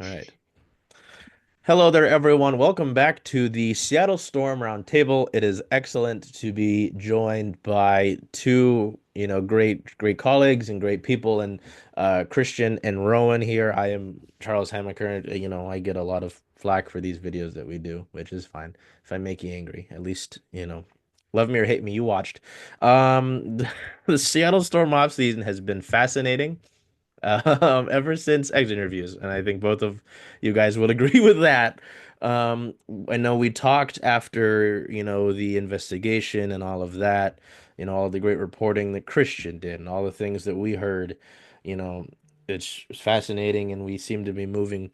All right. Hello there, everyone. Welcome back to the Seattle Storm Roundtable. It is excellent to be joined by two, great colleagues and great people, and Christian and Rowan here. I am Charles Hamaker. I get a lot of flack for these videos that we do, which is fine. If I make you angry, at least, love me or hate me, you watched. The Seattle Storm offseason has been fascinating ever since exit interviews, and I think both of you guys would agree with that. I know we talked after, the investigation and all of that, all the great reporting that Christian did and all the things that we heard, you know, it's fascinating, and we seem to be moving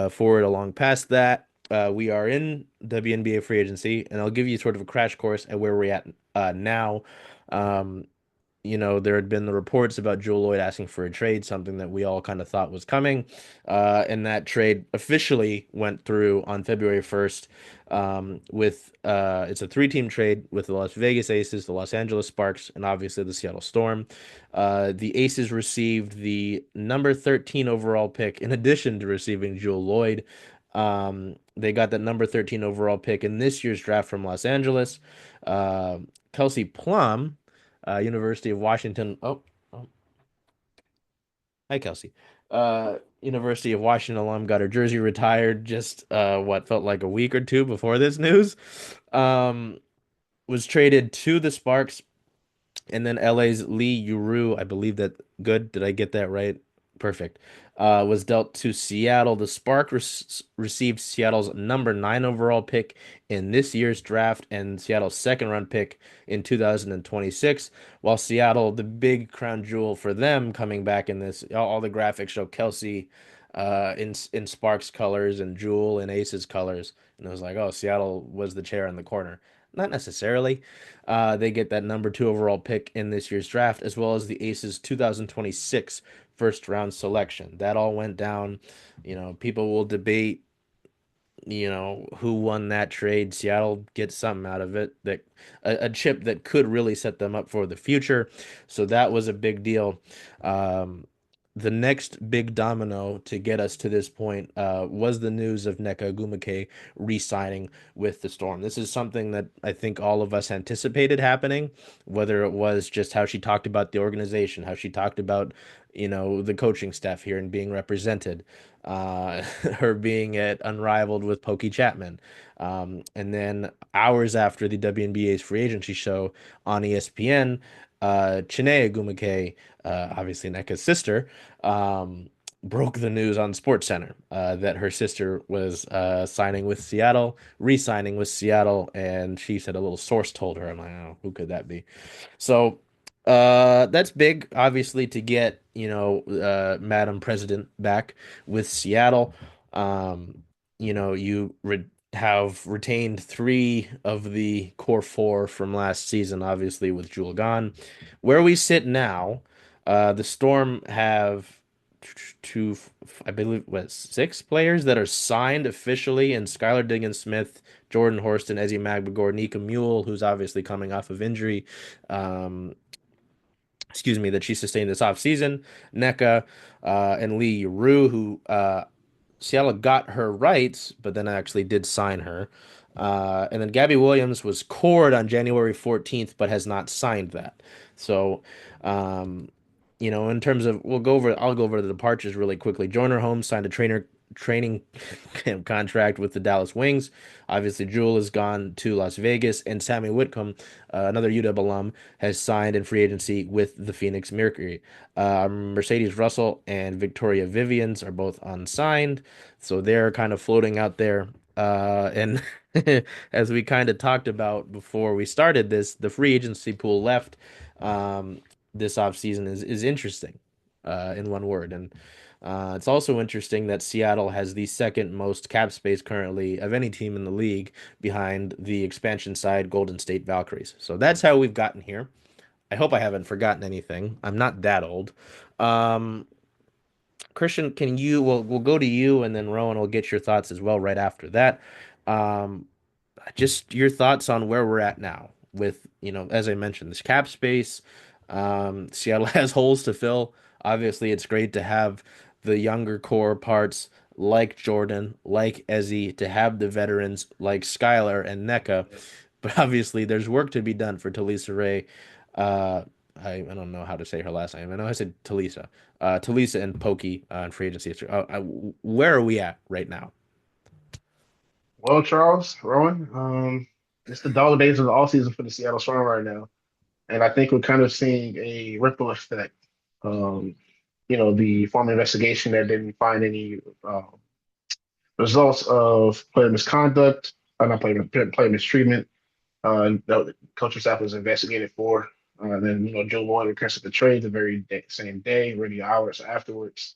forward along past that. We are in WNBA free agency, and I'll give you sort of a crash course at where we're at now. Um, there had been the reports about Jewell Loyd asking for a trade, something that we all kind of thought was coming. And that trade officially went through on February 1st with it's a three-team trade with the Las Vegas Aces, the Los Angeles Sparks, and obviously the Seattle Storm. The Aces received the number 13 overall pick in addition to receiving Jewell Loyd. They got that number 13 overall pick in this year's draft from Los Angeles. Uh, Kelsey Plum, University of Washington. Oh, hi, Kelsey. University of Washington alum got her jersey retired just what felt like a week or two before this news. Um, was traded to the Sparks, and then LA's Lee Uru, I believe that good. Did I get that right? Perfect. Was dealt to Seattle. The Spark received Seattle's number 9 overall pick in this year's draft and Seattle's second round pick in 2026. While Seattle, the big crown jewel for them coming back in this, all the graphics show Kelsey in Sparks colors and Jewell in Aces colors. And it was like, oh, Seattle was the chair in the corner. Not necessarily. They get that number 2 overall pick in this year's draft, as well as the Aces 2026 first round selection. That all went down. People will debate, who won that trade. Seattle gets something out of it, that a chip that could really set them up for the future. So that was a big deal. Um, the next big domino to get us to this point was the news of Nneka Ogwumike re-signing with the Storm. This is something that I think all of us anticipated happening, whether it was just how she talked about the organization, how she talked about, the coaching staff here and being represented, her being at unrivaled with Pokey Chapman. And then hours after the WNBA's free agency show on ESPN, Chiney Ogwumike, obviously Nneka's sister, broke the news on SportsCenter that her sister was signing with Seattle, re-signing with Seattle, and she said a little source told her. I'm like, oh, who could that be? So that's big, obviously, to get, Madam President back with Seattle. Um, you re have retained three of the core four from last season, obviously, with Jewell gone. Where we sit now, the Storm have two, I believe, what, six players that are signed officially, and Skylar Diggins-Smith, Jordan Horston, Ezzie Magbegor, Nika Mule, who's obviously coming off of injury. Um, that she sustained this offseason. Nneka and Lee Rue, who Seattle got her rights, but then actually did sign her. And then Gabby Williams was cored on January 14th, but has not signed that. So, um, in terms of, I'll go over the departures really quickly. Joyner Holmes signed a training camp contract with the Dallas Wings. Obviously, Jewell has gone to Las Vegas, and Sammy Whitcomb, another UW alum, has signed in free agency with the Phoenix Mercury. Mercedes Russell and Victoria Vivians are both unsigned, so they're kind of floating out there. And as we kind of talked about before we started this, the free agency pool left this offseason is interesting, in one word. And it's also interesting that Seattle has the second most cap space currently of any team in the league behind the expansion side Golden State Valkyries. So that's how we've gotten here. I hope I haven't forgotten anything. I'm not that old. Um, Christian, we'll go to you, and then Rowan will get your thoughts as well right after that. Um, just your thoughts on where we're at now with, as I mentioned, this cap space. Seattle has holes to fill. Obviously, it's great to have the younger core parts like Jordan, like Ezzy, to have the veterans like Skylar and Nneka. But obviously, there's work to be done for Talisa Ray. Uh, I don't know how to say her last name. I know I said Talisa. Talisa and Pokey in free agency. Where are we at right now? Well, Charles, Rowan, it's the dog days of the off season for the Seattle Storm right now, and I think we're kind of seeing a ripple effect. Um, the former investigation that didn't find any results of player misconduct, not player mistreatment. That the coaching staff was investigated for. Then Jewell Loyd requested the trade the very same day, really hours afterwards.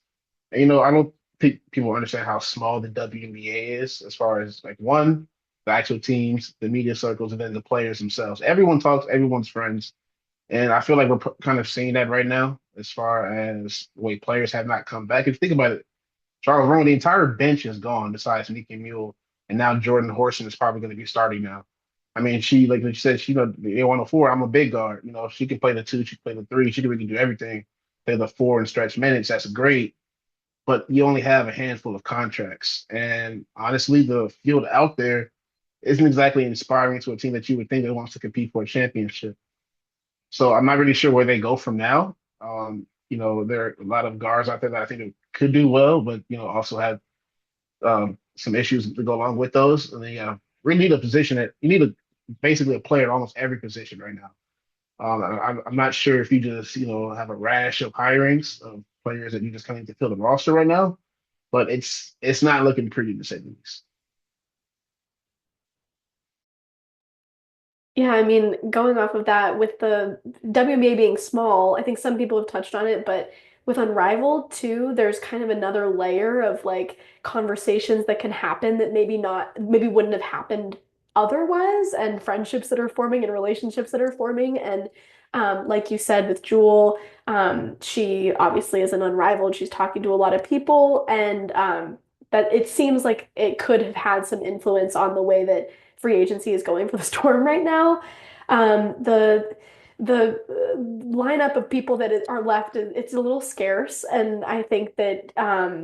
And I don't think people understand how small the WNBA is as far as like one, the actual teams, the media circles, and then the players themselves. Everyone talks, everyone's friends, and I feel like we're kind of seeing that right now as far as the way players have not come back. If you think about it, Charles Rowan, the entire bench is gone besides Nika Mule, and now Jordan Horson is probably going to be starting now. I mean, she like you said, she the 104. I'm a big guard. She can play the two, she can play the three, she can really do everything. Play the four and stretch minutes. That's great, but you only have a handful of contracts. And honestly, the field out there isn't exactly inspiring to a team that you would think that wants to compete for a championship. So I'm not really sure where they go from now. There are a lot of guards out there that I think could do well, but also have some issues to go along with those. And then really need a position that you need basically a player at almost every position right now. I'm not sure if you just have a rash of hirings of players that you just kind of need to fill the roster right now, but it's not looking pretty to say the least. Yeah, I mean, going off of that, with the WNBA being small, I think some people have touched on it, but with Unrivaled too, there's kind of another layer of like conversations that can happen that maybe wouldn't have happened otherwise, and friendships that are forming and relationships that are forming. And like you said with Jewell, she obviously is an Unrivaled. She's talking to a lot of people, and that it seems like it could have had some influence on the way that free agency is going for the Storm right now. The lineup of people that are left, it's a little scarce, and I think that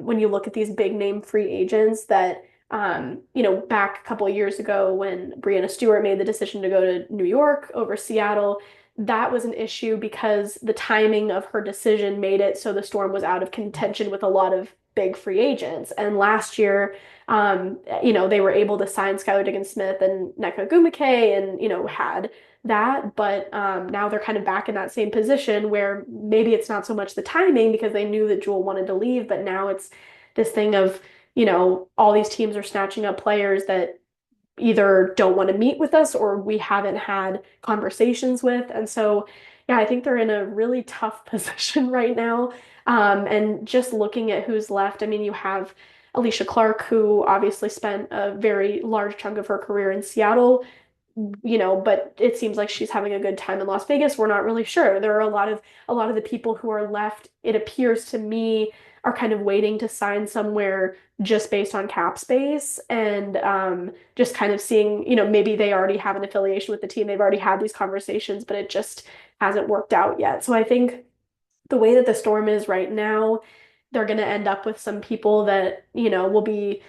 when you look at these big name free agents that back a couple of years ago when Breanna Stewart made the decision to go to New York over Seattle, that was an issue because the timing of her decision made it so the Storm was out of contention with a lot of big free agents. And last year, they were able to sign Skylar Diggins-Smith and Nneka Ogwumike and, had that. But now they're kind of back in that same position where maybe it's not so much the timing because they knew that Jewell wanted to leave, but now it's this thing of, all these teams are snatching up players that either don't want to meet with us or we haven't had conversations with. And so, yeah, I think they're in a really tough position right now. And just looking at who's left, I mean, you have Alicia Clark, who obviously spent a very large chunk of her career in Seattle, but it seems like she's having a good time in Las Vegas. We're not really sure. There are a lot of the people who are left, it appears to me, are kind of waiting to sign somewhere just based on cap space and just kind of seeing, maybe they already have an affiliation with the team. They've already had these conversations, but it just hasn't worked out yet. So I think the way that the Storm is right now, they're going to end up with some people that, will be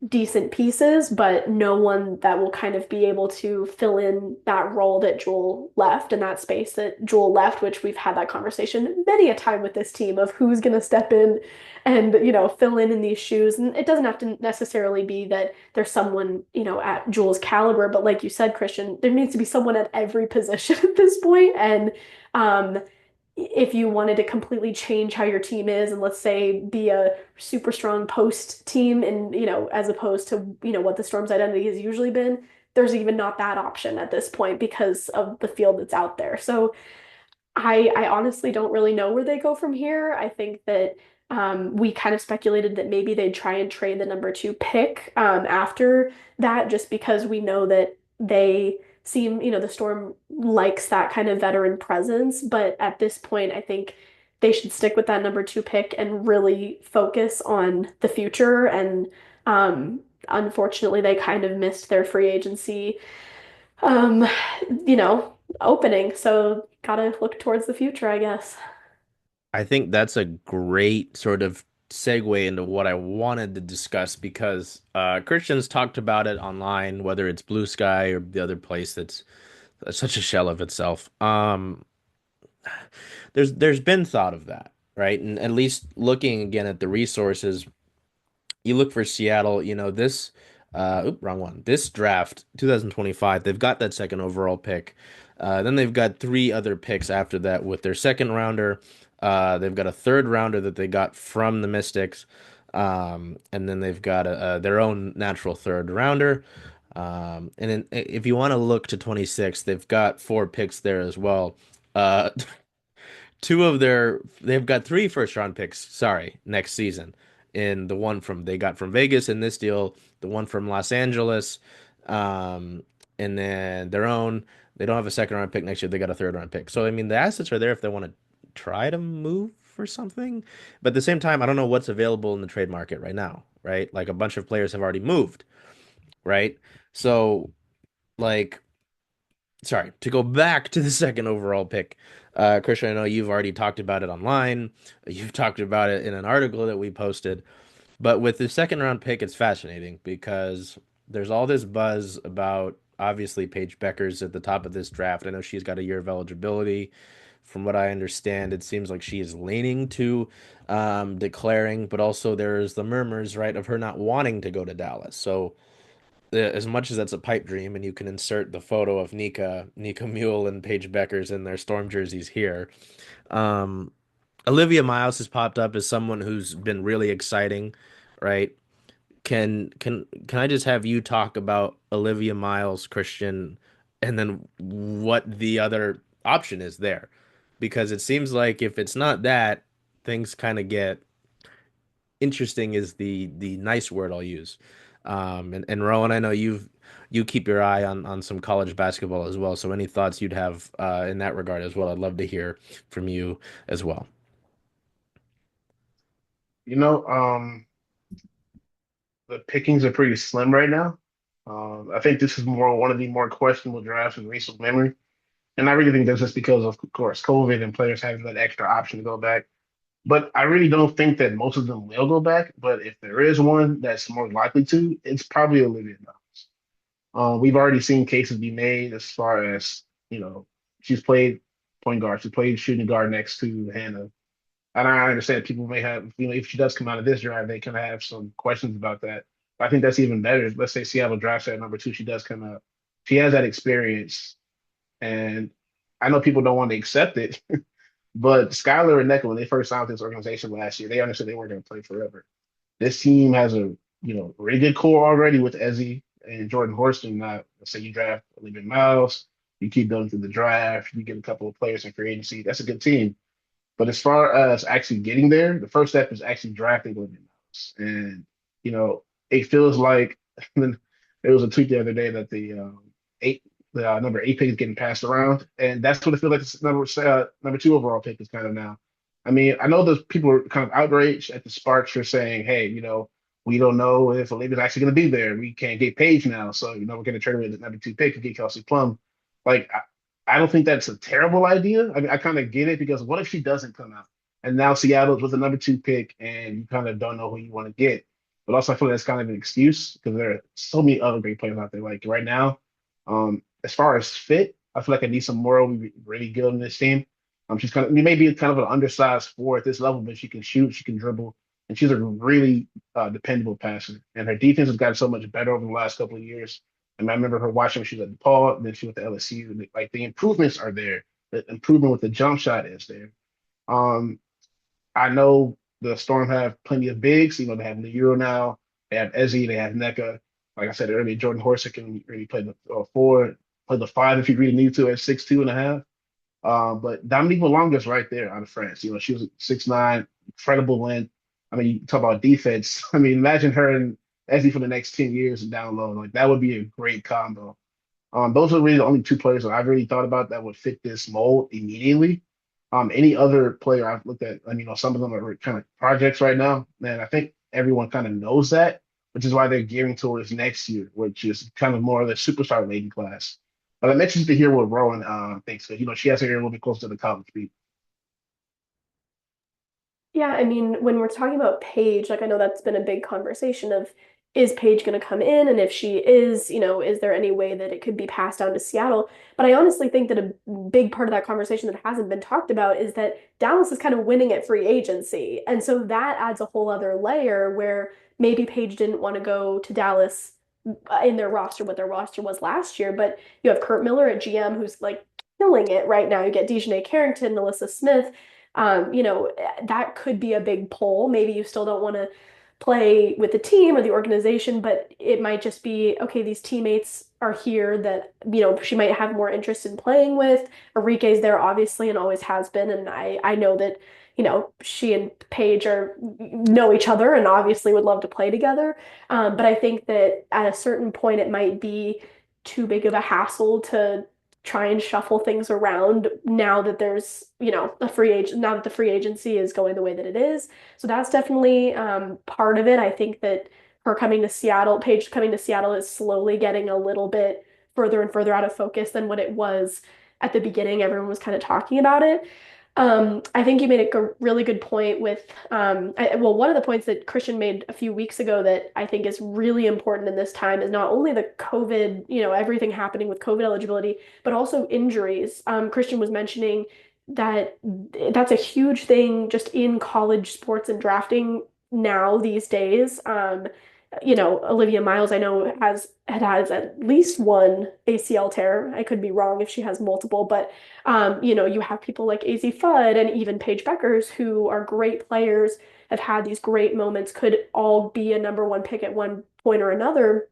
decent pieces, but no one that will kind of be able to fill in that role that Jewell left and that space that Jewell left, which we've had that conversation many a time with this team of who's going to step in and, fill in these shoes. And it doesn't have to necessarily be that there's someone, at Jewell's caliber, but like you said, Christian, there needs to be someone at every position at this point. And if you wanted to completely change how your team is and let's say be a super strong post team and as opposed to what the Storm's identity has usually been, there's even not that option at this point because of the field that's out there. So I honestly don't really know where they go from here. I think that we kind of speculated that maybe they'd try and trade the number two pick after that, just because we know that they seem, the Storm likes that kind of veteran presence. But at this point, I think they should stick with that number two pick and really focus on the future. And unfortunately, they kind of missed their free agency um, opening. So gotta look towards the future, I guess. I think that's a great sort of segue into what I wanted to discuss because Christian's talked about it online, whether it's Blue Sky or the other place that's such a shell of itself. There's been thought of that, right? And at least looking again at the resources, you look for Seattle, this wrong one. This draft, 2025, they've got that second overall pick. Then they've got three other picks after that with their second rounder. They've got a third rounder that they got from the Mystics. And then they've got their own natural third rounder. And then if you want to look to 26, they've got four picks there as well. Uh, they've got three first round picks, sorry, next season. In the one they got from Vegas in this deal, the one from Los Angeles, um, and then their own. They don't have a second round pick next year. They got a third round pick. So I mean, the assets are there if they want to try to move for something. But at the same time, I don't know what's available in the trade market right now, right? Like a bunch of players have already moved, right? So like sorry, to go back to the second overall pick, Christian, I know you've already talked about it online. You've talked about it in an article that we posted. But with the second round pick, it's fascinating because there's all this buzz about obviously Paige Becker's at the top of this draft. I know she's got a year of eligibility. From what I understand, it seems like she is leaning to declaring, but also there's the murmurs, right, of her not wanting to go to Dallas. So as much as that's a pipe dream, and you can insert the photo of Nika Mule, and Paige Beckers in their Storm jerseys here. Um, Olivia Miles has popped up as someone who's been really exciting, right? Can I just have you talk about Olivia Miles, Christian, and then what the other option is there? Because it seems like if it's not that, things kind of get interesting is the nice word I'll use. And Rowan, I know you keep your eye on some college basketball as well. So any thoughts you'd have in that regard as well, I'd love to hear from you as well. You know, the pickings are pretty slim right now. I think this is more one of the more questionable drafts in recent memory. And I really think that's just because of course, COVID and players having that extra option to go back. But I really don't think that most of them will go back. But if there is one that's more likely to, it's probably Olivia Knowles. We've already seen cases be made as far as, she's played point guard, she played shooting guard next to Hannah. And I understand people may have, if she does come out of this drive, they kind of have some questions about that. But I think that's even better. Let's say Seattle drafts her at number two, she does come out. She has that experience. And I know people don't want to accept it, but Skylar and Nneka, when they first signed this organization last year, they understood they weren't going to play forever. This team has a really good core already with Ezzy and Jordan Horston. Now, let's say you draft Olivia Miles, you keep building through the draft, you get a couple of players in free agency. That's a good team. But as far as actually getting there, the first step is actually drafting Olivia Miles. And it feels like there was a tweet the other day that eight the number eight pick is getting passed around, and that's what it feels like. This number two overall pick is kind of now. I mean, I know those people are kind of outraged at the Sparks for saying, "Hey, we don't know if Olivia's actually going to be there. We can't get Paige now, so we're going to trade away the number two pick and get Kelsey Plum." Like, I don't think that's a terrible idea. I mean, I kind of get it because what if she doesn't come out, and now Seattle's with the number two pick, and you kind of don't know who you want to get. But also, I feel like that's kind of an excuse because there are so many other great players out there. Like right now, as far as fit, I feel like I need some more really good on this team. She's kind of maybe kind of an undersized four at this level, but she can shoot, she can dribble, and she's a really dependable passer. And her defense has gotten so much better over the last couple of years. And I remember her watching when she was at DePaul, and then she went to LSU. And like the improvements are there. The improvement with the jump shot is there. Um, I know the Storm have plenty of bigs. They have the Euro now. They have Ezzy. They have Nneka. Like I said earlier, Jordan Horser can really play the four, play the five if you really need to at 6'2.5". But Dominique Malonga's right there out of France. She was 6'9", incredible length. I mean, you talk about defense. I mean, imagine her and Ezzy for the next 10 years and down low. Like that would be a great combo. Those are really the only two players that I've really thought about that would fit this mold immediately. Any other player I've looked at, some of them are kind of projects right now. Man, I think everyone kind of knows that, which is why they're gearing towards next year, which is kind of more of the superstar lady class. But I'm interested to hear what Rowan thinks. Because, she has her ear a little bit closer to the college beat. Yeah, I mean, when we're talking about Paige, like I know that's been a big conversation of is Paige going to come in? And if she is, is there any way that it could be passed down to Seattle? But I honestly think that a big part of that conversation that hasn't been talked about is that Dallas is kind of winning at free agency. And so that adds a whole other layer where maybe Paige didn't want to go to Dallas in their roster, what their roster was last year. But you have Kurt Miller at GM who's like killing it right now. You get Dejanay Carrington, Melissa Smith. That could be a big pull. Maybe you still don't want to play with the team or the organization, but it might just be, okay, these teammates are here that, she might have more interest in playing with. Enrique's there, obviously, and always has been. And I know that, she and Paige know each other and obviously would love to play together. But I think that at a certain point, it might be too big of a hassle to try and shuffle things around now that there's, a free agent, now that the free agency is going the way that it is. So that's definitely part of it. I think that her coming to Seattle, Paige coming to Seattle is slowly getting a little bit further and further out of focus than what it was at the beginning. Everyone was kind of talking about it. I think you made a really good point with, well, one of the points that Christian made a few weeks ago that I think is really important in this time is not only the COVID, everything happening with COVID eligibility, but also injuries. Christian was mentioning that that's a huge thing just in college sports and drafting now these days. Olivia Miles, I know has at least one ACL tear. I could be wrong if she has multiple, but you have people like AZ Fudd and even Paige Beckers who are great players, have had these great moments, could all be a number one pick at one point or another.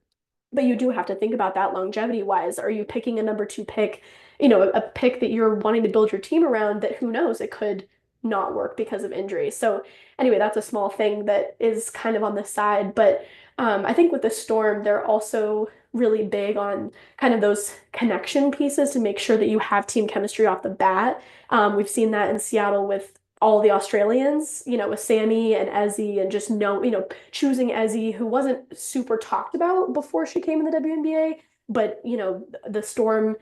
But you do have to think about that longevity wise. Are you picking a number two pick, a pick that you're wanting to build your team around that who knows, it could not work because of injuries. So anyway, that's a small thing that is kind of on the side. But I think with the Storm, they're also really big on kind of those connection pieces to make sure that you have team chemistry off the bat. We've seen that in Seattle with all the Australians, with Sammy and Ezzy and just choosing Ezzy, who wasn't super talked about before she came in the WNBA, but the Storm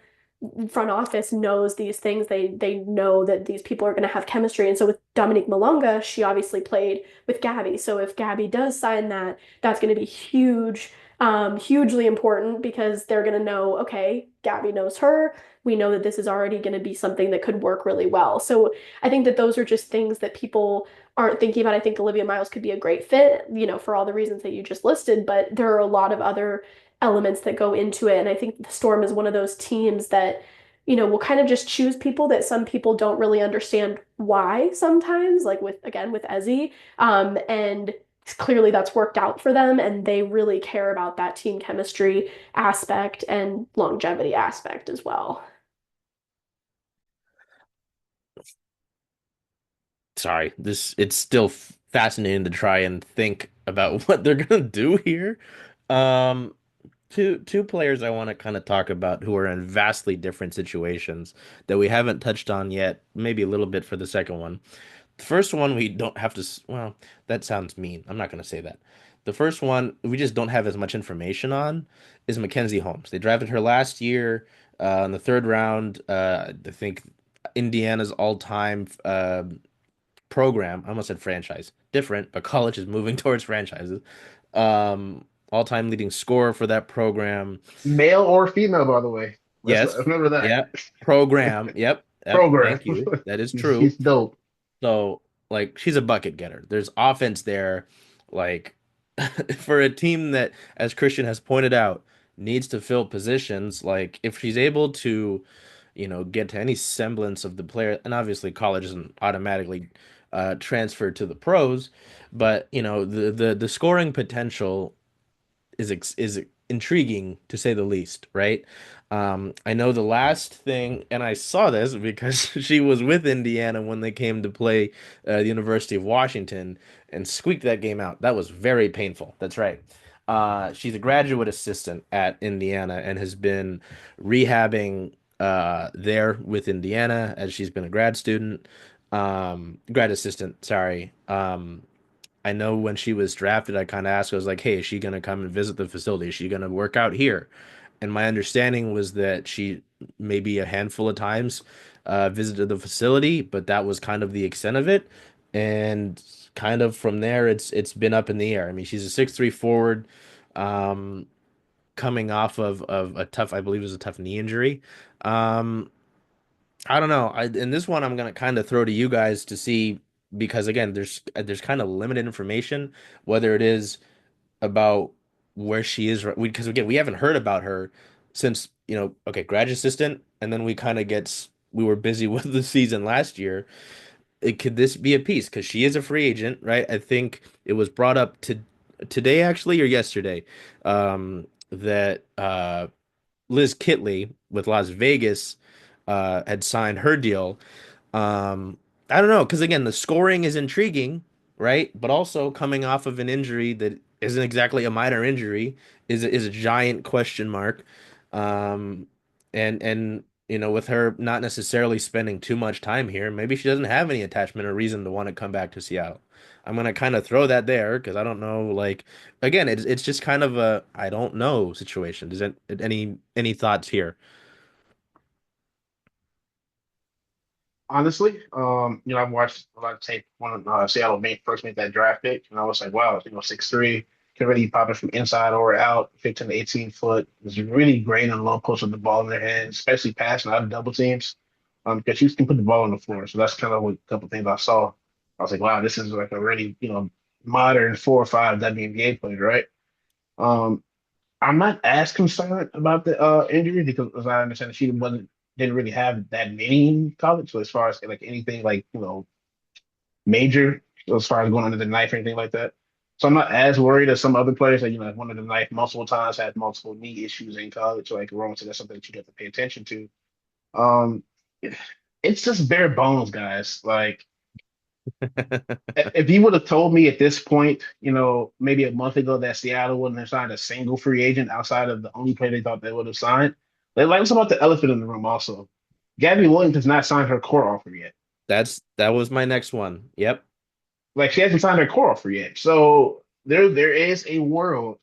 front office knows these things. They know that these people are going to have chemistry. And so with Dominique Malonga, she obviously played with Gabby. So if Gabby does sign that, that's going to be huge, hugely important because they're going to know, okay, Gabby knows her. We know that this is already going to be something that could work really well. So I think that those are just things that people aren't thinking about. I think Olivia Miles could be a great fit, for all the reasons that you just listed, but there are a lot of other elements that go into it. And I think the Storm is one of those teams that, will kind of just choose people that some people don't really understand why sometimes, like again, with Ezzy. And clearly that's worked out for them. And they really care about that team chemistry aspect and longevity aspect as well. Sorry, it's still fascinating to try and think about what they're gonna do here. Um, two players I want to kind of talk about who are in vastly different situations that we haven't touched on yet, maybe a little bit for the second one. The first one we don't have to, well, that sounds mean. I'm not going to say that. The first one we just don't have as much information on is Mackenzie Holmes. They drafted her last year in the third round. I think Indiana's all-time program. I almost said franchise. Different, but college is moving towards franchises. All-time leading scorer for that program. Male or female, by the way. Let's Yes. remember that. Yep. Program. Yep. Yep. Program. Thank you. That is true. She's dope. So, like, she's a bucket getter. There's offense there. Like, for a team that, as Christian has pointed out, needs to fill positions, like, if she's able to, get to any semblance of the player, and obviously college isn't automatically transferred to the pros, but, the scoring potential is intriguing to say the least, right? I know the last thing, and I saw this because she was with Indiana when they came to play the University of Washington and squeaked that game out. That was very painful. That's right. She's a graduate assistant at Indiana and has been rehabbing there with Indiana as she's been a grad student, grad assistant, sorry. I know when she was drafted, I kind of asked, I was like, hey, is she going to come and visit the facility? Is she going to work out here? And my understanding was that she maybe a handful of times visited the facility, but that was kind of the extent of it. and kind of from there it's been up in the air. I mean, she's a 6'3" forward, um, coming off of a tough, I believe it was a tough knee injury. Um, I don't know. In this one, I'm gonna kind of throw to you guys to see because again, there's kind of limited information, whether it is about where she is, because again, we haven't heard about her since, okay, grad assistant, and then we were busy with the season last year. Could this be a piece? Because she is a free agent, right? I think it was brought up to today actually or yesterday, that Liz Kitley with Las Vegas had signed her deal. um, I don't know, because again, the scoring is intriguing, right? But also coming off of an injury that isn't exactly a minor injury is a giant question mark. Um, and with her not necessarily spending too much time here, maybe she doesn't have any attachment or reason to want to come back to Seattle. I'm gonna kind of throw that there because I don't know. Like again, it's just kind of a I don't know situation. Does it any thoughts here? Honestly, I've watched a lot of tape when Seattle first made that draft pick, and I was like, wow, 6'3", can really pop it from inside or out, 15 to 18 foot. Is really great in low post with the ball in their hands, especially passing out of double teams, because she can put the ball on the floor. So that's kind of what a couple things I saw. I was like, wow, this is like a really, modern 4 or 5 WNBA player, right? Um, I'm not as concerned about the injury because, as I understand, she didn't really have that many in college. So as far as like anything like major, as far as going under the knife or anything like that. So I'm not as worried as some other players that have went under the knife multiple times, had multiple knee issues in college. Like Rowan said, that's something that you have to pay attention to. Um, it's just bare bones, guys. Like if you would have told me at this point, maybe a month ago that Seattle wouldn't have signed a single free agent outside of the only player they thought they would have signed, like what's about the elephant in the room also? Gabby Williams has not signed her core offer yet. That was my next one. Yep. Like she hasn't signed her core offer yet. So there is a world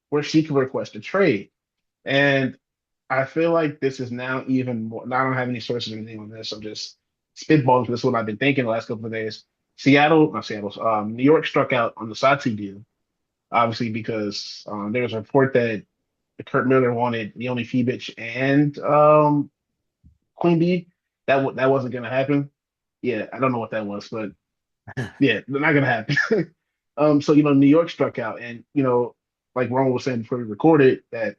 where she can request a trade. And I feel like this is now even more. Now I don't have any sources or anything on this. I'm just spitballing. This is what I've been thinking the last couple of days. Not Seattle, New York struck out on the Sati deal, obviously because there was a report that Kurt Miller wanted Leonie Fibich and Queen Bee. That wasn't going to happen. Yeah, I don't know what that was, but yeah, not going to happen. So New York struck out, and like Ron was saying before we recorded, that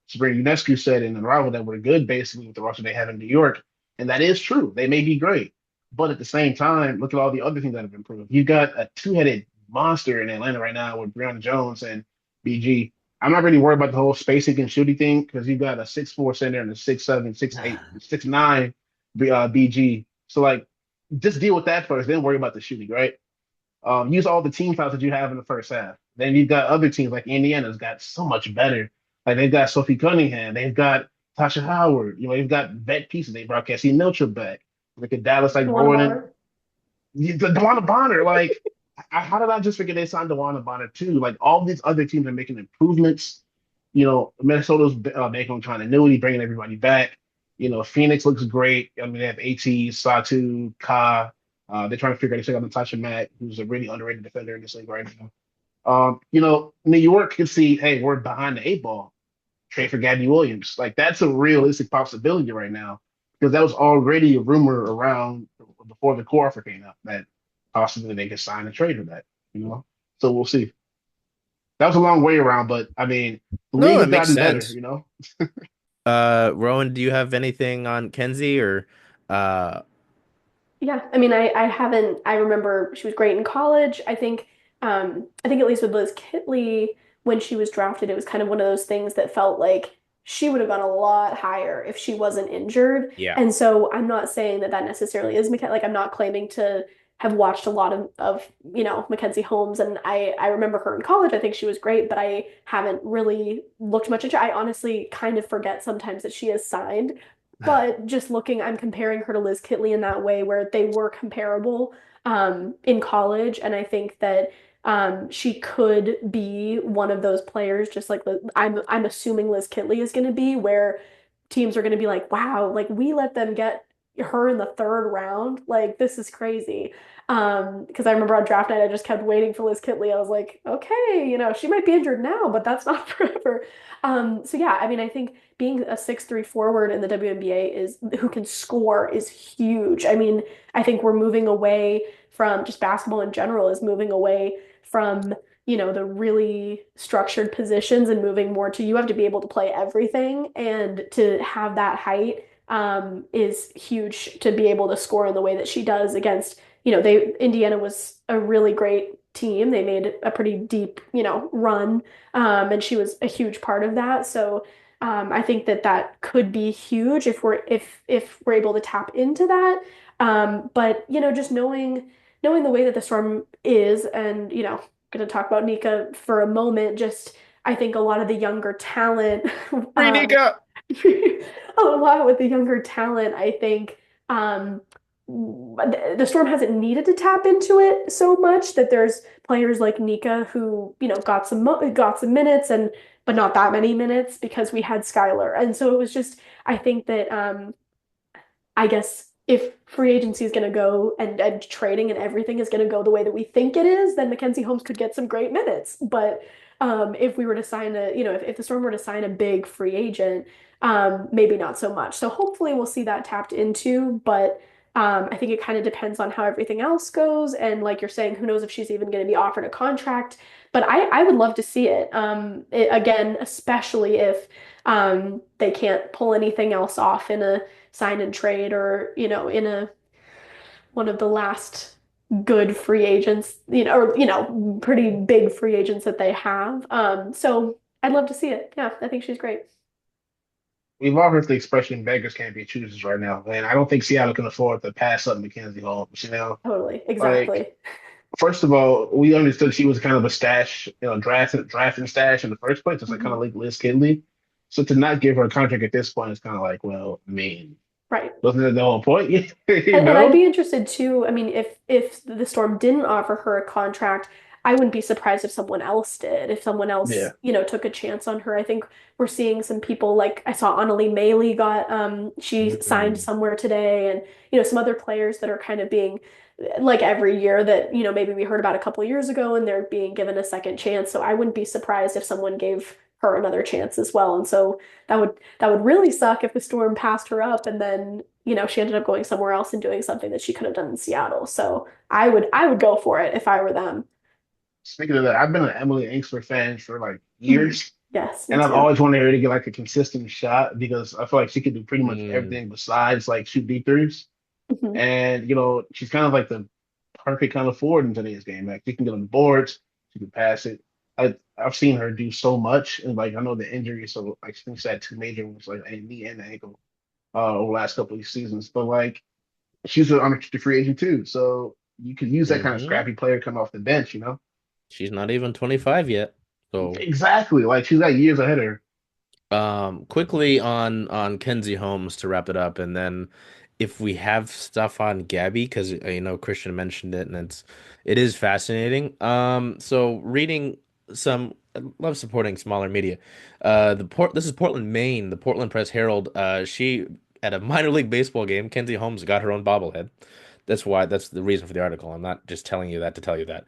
Sabrina Ionescu said in Unravel that we're good basically with the roster they have in New York, and that is true. They may be great, but at the same time, look at all the other things that have improved. You've got a two-headed monster in Atlanta right now with Breonna Jones and BG. I'm not really worried about the whole spacing and shooting thing because you've got a 6'4" center and a 6'7", 6'8", 6'9" BG. So like, just deal with that first, then worry about the shooting, right? Use all the team fouls that you have in the first half. Then you've got other teams like Indiana's got so much better. Like they've got Sophie Cunningham, they've got Tasha Howard. They've got vet pieces. They brought Cassie Milcher back. Like at Dallas, like Luana Rowan and Bonner. DeWanna Bonner. Like, how did I just forget they signed DeWanna Bonner too? Like all these other teams are making improvements. Minnesota's making continuity, bringing everybody back. Phoenix looks great. I mean, they have AT, Satu, Ka. They're trying to figure out they still got Natasha Mack, who's a really underrated defender in this league right now. New York can see, hey, we're behind the 8 ball. Trade for Gabby Williams. Like that's a realistic possibility right now because that was already a rumor around before the core offer came out that possibly they could sign a trade for that. So we'll see. That was a long way around, but I mean, the league No, has it makes gotten better. sense. Rowan, do you have anything on Kenzie or uh Yeah, I mean, I haven't. I remember she was great in college. I think at least with Liz Kitley when she was drafted, it was kind of one of those things that felt like she would have gone a lot higher if she wasn't injured. yeah. And so I'm not saying that that necessarily is like I'm not claiming to have watched a lot of Mackenzie Holmes, and I remember her in college. I think she was great, but I haven't really looked much into. I honestly kind of forget sometimes that she is signed. But just looking, I'm comparing her to Liz Kitley in that way where they were comparable in college. And I think that she could be one of those players, just like I'm assuming Liz Kitley is going to be, where teams are going to be like, wow, like we let them get her in the third round. Like this is crazy. Because I remember on draft night, I just kept waiting for Liz Kitley. I was like, okay, she might be injured now, but that's not forever. So yeah, I mean, I think being a 6'3" forward in the WNBA is who can score is huge. I mean, I think we're moving away from just basketball in general is moving away from the really structured positions and moving more to you have to be able to play everything and to have that height is huge to be able to score in the way that she does against, Indiana was a really great team. They made a pretty deep, run, and she was a huge part of that. So I think that that could be huge if we're able to tap into that. But just knowing the way that the Storm is, and going to talk about Nneka for a moment. Just I think a lot of the younger talent, Free Nneka! a lot with the younger talent, I think the Storm hasn't needed to tap into it so much that there's players like Nneka who got some minutes and but not that many minutes because we had Skylar, and so it was just I think that I guess if free agency is going to go and trading and everything is going to go the way that we think it is, then Mackenzie Holmes could get some great minutes. But if we were to sign if the Storm were to sign a big free agent, maybe not so much. So hopefully we'll see that tapped into. But I think it kind of depends on how everything else goes. And like you're saying, who knows if she's even going to be offered a contract. But I would love to see it. Again, especially if they can't pull anything else off in a sign and trade or in a one of the last good free agents or pretty big free agents that they have so I'd love to see it. Yeah, I think she's great. We've all heard the expression beggars can't be choosers right now, and I don't think Seattle can afford to pass up Mackenzie Holmes. Totally, Like exactly. first of all, we understood she was kind of a stash, drafting stash in the first place. It's like kind of Mhm. like Liz Kinley. So to not give her a contract at this point is kind of like, well, I mean, Right. wasn't that the whole point? you And I'd know? be interested too. I mean, if the Storm didn't offer her a contract, I wouldn't be surprised if someone else did. If someone else, Yeah. took a chance on her. I think we're seeing some people like I saw Annalie Mailey got she signed Mm. somewhere today, and some other players that are kind of being like every year that maybe we heard about a couple years ago, and they're being given a second chance. So I wouldn't be surprised if someone gave her another chance as well. And so that would really suck if the Storm passed her up and then, she ended up going somewhere else and doing something that she could have done in Seattle. So I would go for it if I were them. Speaking of that, I've been an Emily Inkster fan for like Mhm. years, Yes, me and I've too. always wanted her to get like a consistent shot because I feel like she could do pretty much Mm. everything besides like shoot deep threes. Mhm. And she's kind of like the perfect kind of forward in today's game. Like she can get on the boards, she can pass it. I've seen her do so much, and like I know the injury, so like I think she had two major ones, like a knee and ankle, over the last couple of seasons. But like she's an unrestricted free agent too, so you could use that kind of Hmm. scrappy player coming off the bench. She's not even 25 yet. So Exactly, like she's got years ahead of her. quickly on Kenzie Holmes to wrap it up, and then if we have stuff on Gabby, because Christian mentioned it, and it is fascinating. So reading some, I love supporting smaller media. This is Portland, Maine. The Portland Press Herald. She at a minor league baseball game, Kenzie Holmes got her own bobblehead. That's the reason for the article. I'm not just telling you that to tell you that.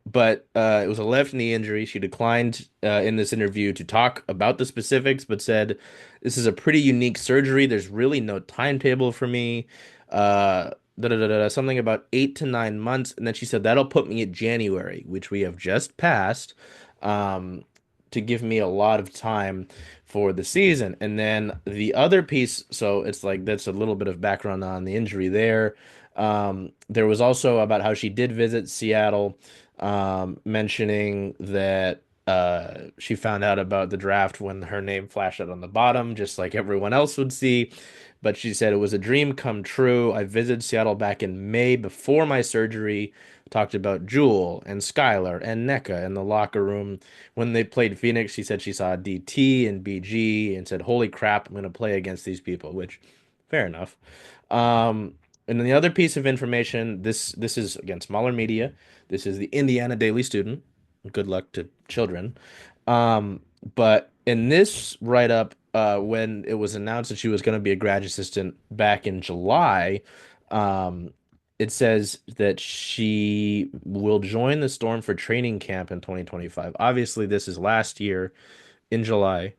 But it was a left knee injury. She declined in this interview to talk about the specifics, but said, "This is a pretty unique surgery. There's really no timetable for me. Something about 8 to 9 months." And then she said, "That'll put me at January, which we have just passed, um, to give me a lot of time for the season." And then the other piece, so it's like that's a little bit of background on the injury there. There was also about how she did visit Seattle, mentioning that she found out about the draft when her name flashed out on the bottom, just like everyone else would see. But she said it was a dream come true. I visited Seattle back in May before my surgery. Talked about Jewell and Skylar and Nneka in the locker room. When they played Phoenix, she said she saw DT and BG and said, "Holy crap, I'm going to play against these people," which, fair enough. And then the other piece of information, this is again smaller media. This is the Indiana Daily Student. Good luck to children. But in this write-up, when it was announced that she was going to be a grad assistant back in July, um, it says that she will join the Storm for training camp in 2025. Obviously, this is last year in July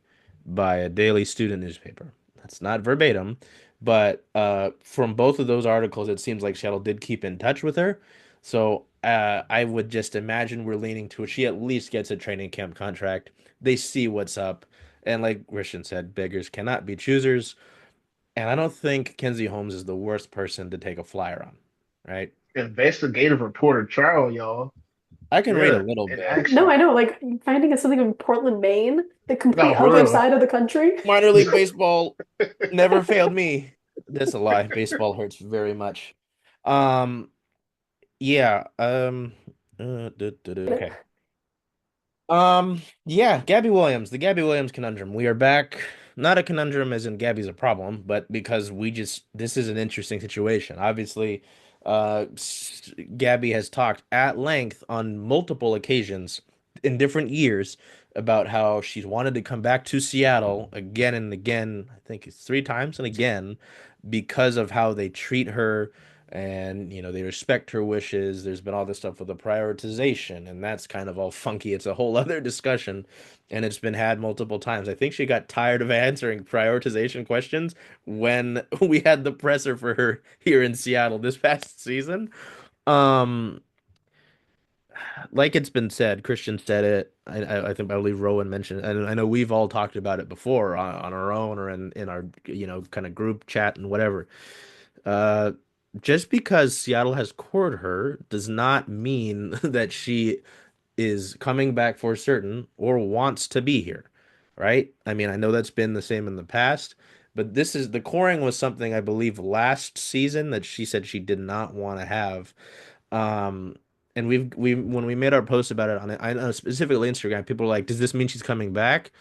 by a daily student newspaper. That's not verbatim, but from both of those articles, it seems like Seattle did keep in touch with her. So I would just imagine we're leaning to she at least gets a training camp contract. They see what's up. And like Christian said, beggars cannot be choosers. And I don't think Kenzie Holmes is the worst person to take a flyer on, right? Investigative reporter trial, y'all. I can read a You're little in bit. No, action. I know. Like finding something in Portland, Maine, the complete No, for other real. side of the country. Minor league baseball never failed me. That's a lie. Baseball hurts very much. Um, yeah. Okay. Yeah, Gabby Williams, the Gabby Williams conundrum. We are back. Not a conundrum as in Gabby's a problem, but because this is an interesting situation. Obviously, Gabby has talked at length on multiple occasions in different years about how she's wanted to come back to Seattle again and again. I think it's three times and again because of how they treat her and they respect her wishes. There's been all this stuff with the prioritization, and that's kind of all funky. It's a whole other discussion, and it's been had multiple times. I think she got tired of answering prioritization questions when we had the presser for her here in Seattle this past season. um like it's been said, Christian said it. I think I believe Rowan mentioned it, and I know we've all talked about it before on our own or in our kind of group chat and whatever. uh just because Seattle has courted her does not mean that she is coming back for certain or wants to be here, right? I mean, I know that's been the same in the past, but this is the coring was something I believe last season that she said she did not want to have. Um, and we when we made our post about it on I know specifically Instagram, people were like, "Does this mean she's coming back?"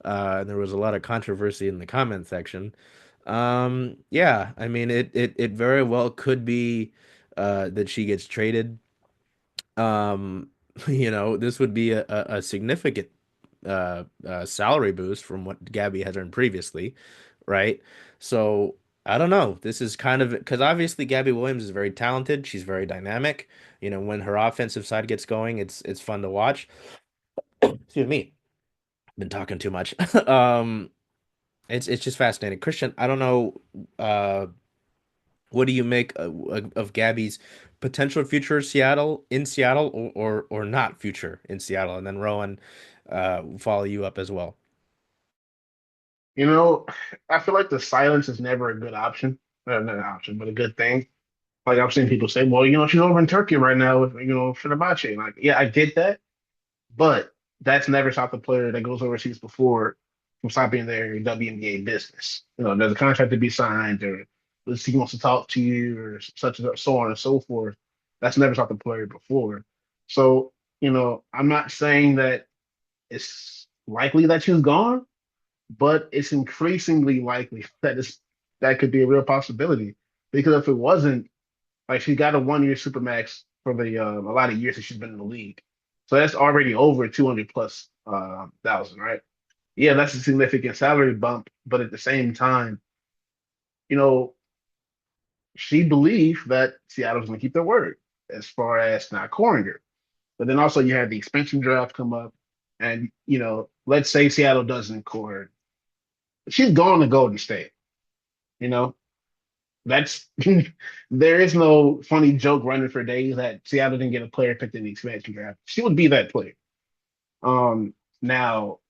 And there was a lot of controversy in the comment section. Yeah, I mean, it very well could be that she gets traded. Um, this would be a significant salary boost from what Gabby has earned previously, right? So I don't know. This is kind of because obviously Gabby Williams is very talented. She's very dynamic. When her offensive side gets going, it's fun to watch. Excuse me. Been talking too much. It's just fascinating. Christian, I don't know. What do you make of Gabby's potential future in Seattle or not future in Seattle? And then Rowan, follow you up as well. You know, I feel like the silence is never a good option. Not an option, but a good thing. Like I've seen people say, well, she's over in Turkey right now with, Fenerbahce. Like, yeah, I get that, but that's never stopped the player that goes overseas before from stopping their WNBA business. There's a contract to be signed, or he wants to talk to you, or such and so on and so forth. That's never stopped the player before. So, I'm not saying that it's likely that she's gone, but it's increasingly likely that could be a real possibility. Because if it wasn't, like she got a 1 year supermax for the a lot of years that she's been in the league, so that's already over 200 plus thousand, right? Yeah, that's a significant salary bump, but at the same time, you know, she believed that Seattle's going to keep their word as far as not coring her. But then also you have the expansion draft come up, and let's say Seattle doesn't core her, she's going to Golden State. You know, that's there is no funny joke running for days that Seattle didn't get a player picked in the expansion draft. She would be that player. Now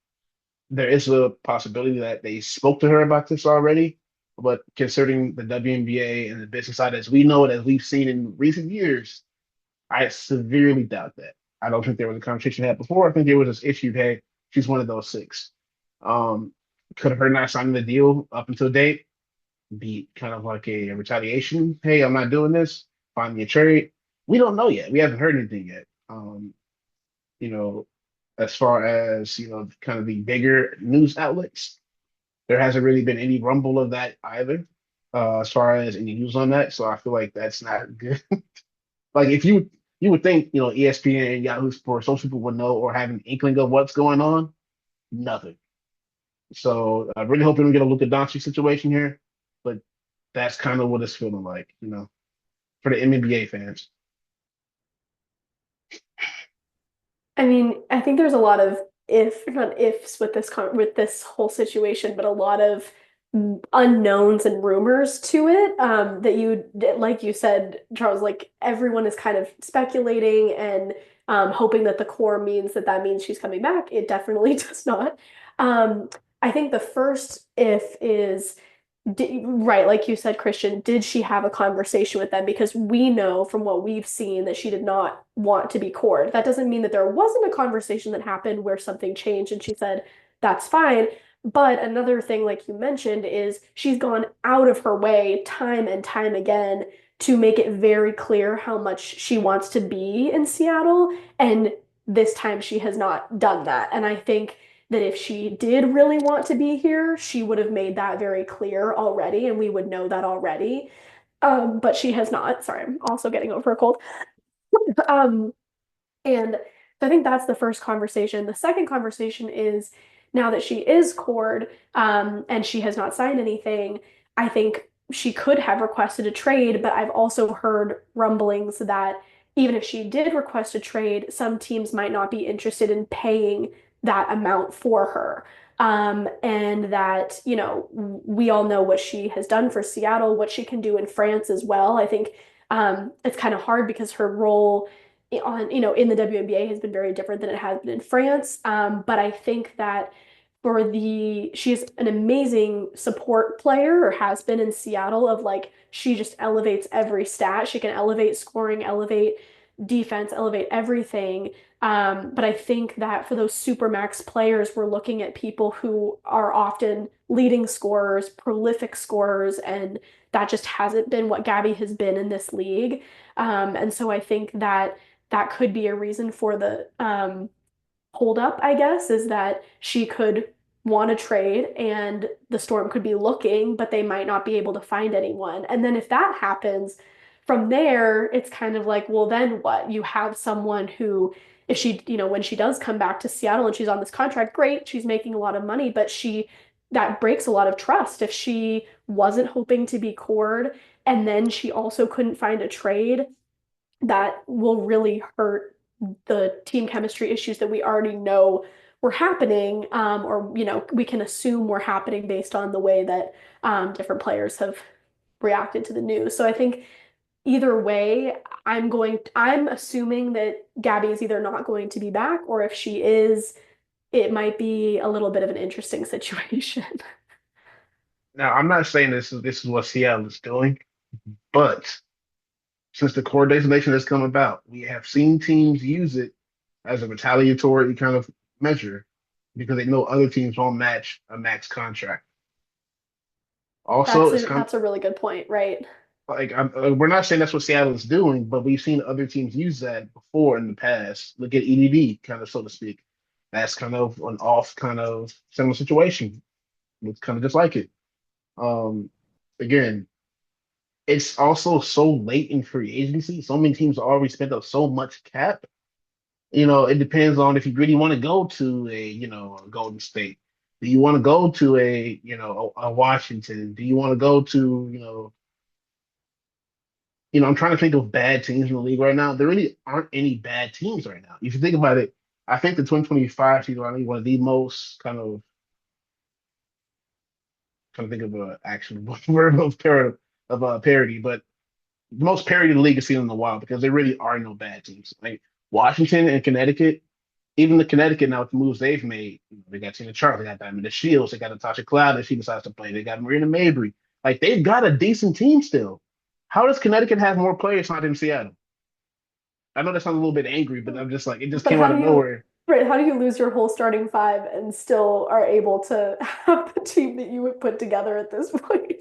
there is a possibility that they spoke to her about this already, but considering the WNBA and the business side as we know it, as we've seen in recent years, I severely doubt that. I don't think there was a conversation had before. I think there was this issue. Hey, she's one of those six. Um, could her not signing the deal up until date be kind of like a retaliation? Hey, I'm not doing this. Find me a trade. We don't know yet. We haven't heard anything yet. You know, as far as kind of the bigger news outlets, there hasn't really been any rumble of that either. As far as any news on that, so I feel like that's not good. Like if you would think ESPN, Yahoo Sports, social people would know or have an inkling of what's going on. Nothing. So I really hope we don't get a Luka Doncic situation here, but that's kind of what it's feeling like, for the NBA fans. I mean, I think there's a lot of not ifs with with this whole situation, but a lot of unknowns and rumors to it. That like you said, Charles, like everyone is kind of speculating and hoping that the core means that that means she's coming back. It definitely does not. Um, I think the first if is right, like you said, Christian, did she have a conversation with them? Because we know from what we've seen that she did not want to be cored. That doesn't mean that there wasn't a conversation that happened where something changed and she said, that's fine. But another thing, like you mentioned, is she's gone out of her way time and time again to make it very clear how much she wants to be in Seattle. And this time she has not done that. And I think that if she did really want to be here, she would have made that very clear already, and we would know that already. But she has not. Sorry, I'm also getting over a cold. Um, and so I think that's the first conversation. The second conversation is now that she is cored, and she has not signed anything, I think she could have requested a trade, but I've also heard rumblings that even if she did request a trade, some teams might not be interested in paying that amount for her. And that, we all know what she has done for Seattle, what she can do in France as well. I think it's kind of hard because her role in the WNBA has been very different than it has been in France. But I think that she's an amazing support player or has been in Seattle of like she just elevates every stat. She can elevate scoring, elevate defense, elevate everything. But I think that for those supermax players, we're looking at people who are often leading scorers, prolific scorers, and that just hasn't been what Gabby has been in this league. And so I think that that could be a reason for the hold up, I guess, is that she could want to trade and the Storm could be looking, but they might not be able to find anyone. And then if that happens, from there, it's kind of like, well, then what? You have someone who, if she, when she does come back to Seattle and she's on this contract, great, she's making a lot of money, but that breaks a lot of trust. If she wasn't hoping to be cored and then she also couldn't find a trade, that will really hurt the team chemistry issues that we already know were happening, or we can assume were happening based on the way that different players have reacted to the news. So I think either way, I'm assuming that Gabby is either not going to be back, or if she is, it might be a little bit of an interesting situation. Now, I'm not saying this is what Seattle is doing, but since the core designation has come about, we have seen teams use it as a retaliatory kind of measure because they know other teams won't match a max contract. Also, That's it's a kind of that's a really good point, right? like we're not saying that's what Seattle is doing, but we've seen other teams use that before in the past. Look at EDD, kind of so to speak. That's kind of an off kind of similar situation. It's kind of just like it. Um, Again, it's also so late in free agency. So many teams already spent up so much cap. It depends on if you really want to go to a Golden State. Do you want to go to a Washington? Do you want to go to, I'm trying to think of bad teams in the league right now. There really aren't any bad teams right now. If you think about it, I think the 2025 season is one of the most kind of think of a actionable verb of parody, but the most parody the league has seen in a while because there really are no bad teams. Like Washington and Connecticut, even the Connecticut now with the moves they've made, they got Tina Charles, they got Diamond Shields, they got Natasha Cloud if she decides to play, they got Marina Mabry. Like they've got a decent team still. How does Connecticut have more players not in Seattle? I know that sounds a little bit angry, but I'm just like it just But came out of nowhere. how do you lose your whole starting five and still are able to have the team that you would put together at this point?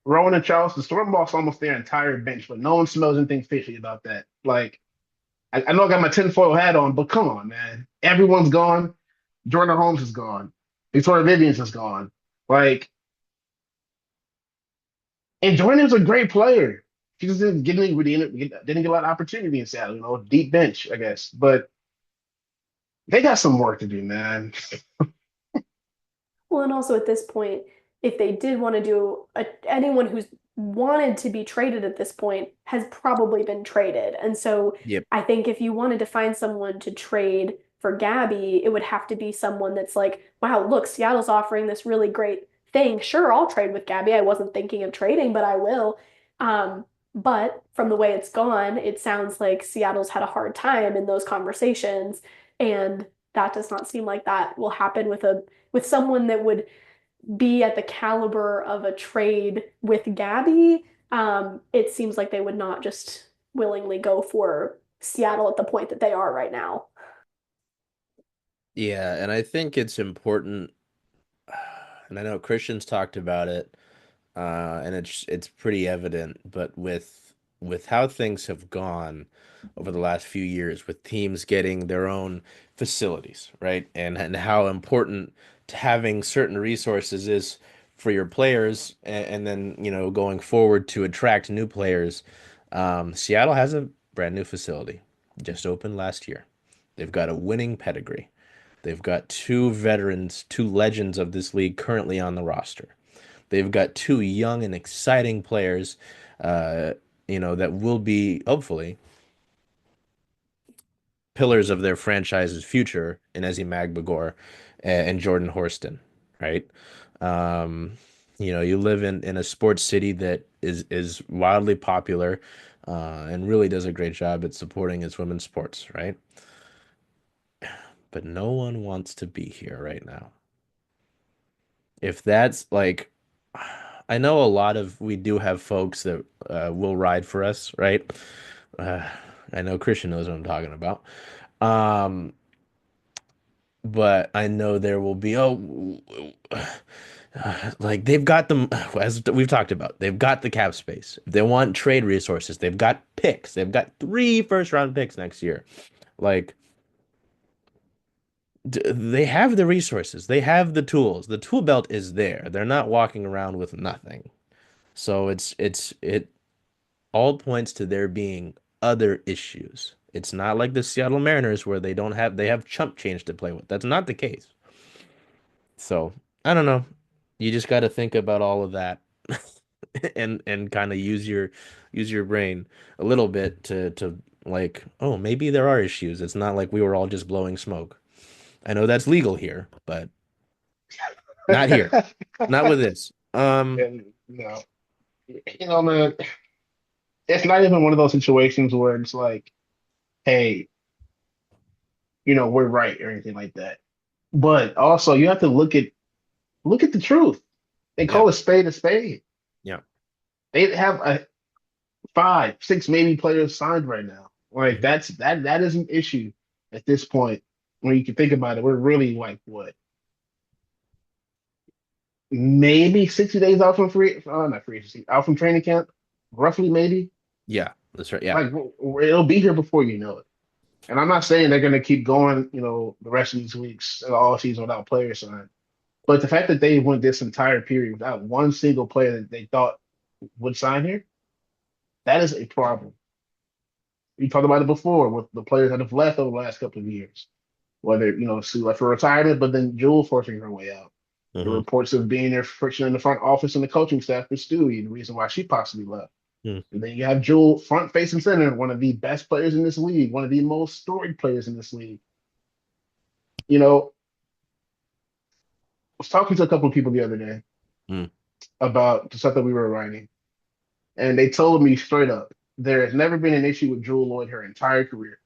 Rowan and Charles, the Storm lost almost their entire bench, but no one smells anything fishy about that. Like I know I got my tinfoil hat on, but come on, man. Everyone's gone. Jordan Holmes is gone. Victoria Vivians is gone. Like, and Jordan's a great player. She just didn't get a lot of opportunity in Seattle, deep bench, I guess. But they got some work to do, man. Well, and also at this point, if they did want to anyone who's wanted to be traded at this point has probably been traded. And so Yep. I think if you wanted to find someone to trade for Gabby, it would have to be someone that's like, wow, look, Seattle's offering this really great thing. Sure, I'll trade with Gabby. I wasn't thinking of trading, but I will. Um, but from the way it's gone, it sounds like Seattle's had a hard time in those conversations, and that does not seem like that will happen with someone that would be at the caliber of a trade with Gabby. It seems like they would not just willingly go for Seattle at the point that they are right now. Yeah, and I think it's important, and I know Christian's talked about it, and it's pretty evident, but with how things have gone over the last few years, with teams getting their own facilities, right? And how important to having certain resources is for your players, and then, going forward to attract new players. Seattle has a brand new facility, just opened last year. They've got a winning pedigree. They've got two veterans, two legends of this league currently on the roster. They've got two young and exciting players, uh, that will be hopefully pillars of their franchise's future in Ezi Magbagor and Jordan Horston, right? Um, you live in a sports city that is wildly popular, and really does a great job at supporting its women's sports, right? But no one wants to be here right now. If that's like, I know a lot of we do have folks that will ride for us, right? Uh, I know Christian knows what I'm talking about. Um, but I know there will be, like they've got them, as we've talked about, they've got the cap space. If they want trade resources, they've got picks. They've got three first round picks next year. Like, they have the resources, they have the tools. The tool belt is there. They're not walking around with nothing. So it all points to there being other issues. It's not like the Seattle Mariners where they have chump change to play with. That's not the case. So I don't know. You just got to think about all of that and kind of use your brain a little bit to like, oh, maybe there are issues. It's not like we were all just blowing smoke. I know that's legal here, but not here. Not with this. And man, it's not even one of those situations where it's like, hey, we're right or anything like that. But also, you have to look at the truth. They Yeah. call a spade a spade. Yeah. They have a five, six maybe players signed right now. Like Mhm. that is an issue at this point. When you can think about it, we're really like what, maybe 60 days out from not free agency, out from training camp, roughly maybe. Yeah, that's right. Yeah. Like it'll be here before you know it. And I'm not saying they're going to keep going, the rest of these weeks all season without players signed. But the fact that they went this entire period without one single player that they thought would sign here, that is a problem. We talked about it before with the players that have left over the last couple of years. Whether, Sue left for retirement, but then Jewell forcing her way out. The Hmm. reports of being there friction in the front office and the coaching staff with Stewie, the reason why she possibly left. And then you have Jewell front face and center, one of the best players in this league, one of the most storied players in this league. I was talking to a couple of people the other day Mm. about the stuff that we were writing, and they told me straight up, there has never been an issue with Jewell Loyd her entire career.